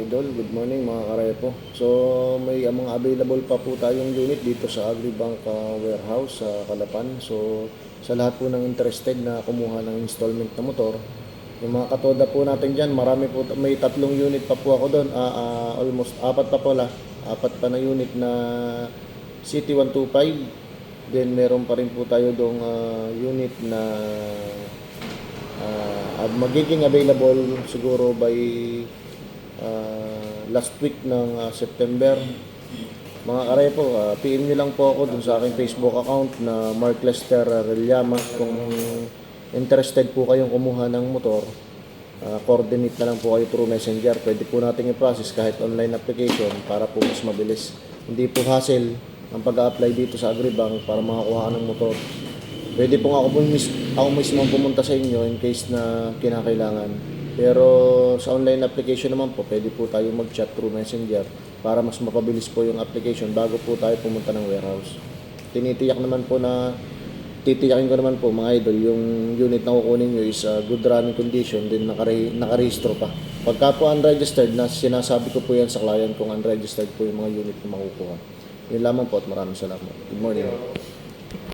idol, good morning mga karepo. So may mga available pa po tayong unit dito sa Agribank warehouse sa Calapan. So sa lahat po ng interested na kumuha ng installment na motor, yung mga katoda po natin dyan, marami po, may 3 unit pa po ako doon, almost 4 pa pala, 4 pa na unit na CT125. Then meron pa rin po tayo doong unit na magiging available siguro by last week ng September. Mga karepo, PM nyo lang po ako dun sa aking Facebook account na Mark Lester Rellama. Kung interested po kayong kumuha ng motor, coordinate na lang po kayo through messenger. Pwede po natin i-process kahit online application para po mas mabilis. Hindi po hassle ang pag-apply dito sa Agribank para makakuha ng motor. Pwede po ako mismo pumunta sa inyo in case na kinakailangan. Pero sa online application naman po, pwede po tayo mag-chat through messenger para mas mapabilis po yung application bago po tayo pumunta ng warehouse. Titiyakin ko naman po mga idol, yung unit na kukunin nyo is good running condition, din nakarehistro pa. Pagka po unregistered, sinasabi ko po yan sa client kung unregistered po yung mga unit na makukuha. Yun lamang po at maraming salamat. Good morning.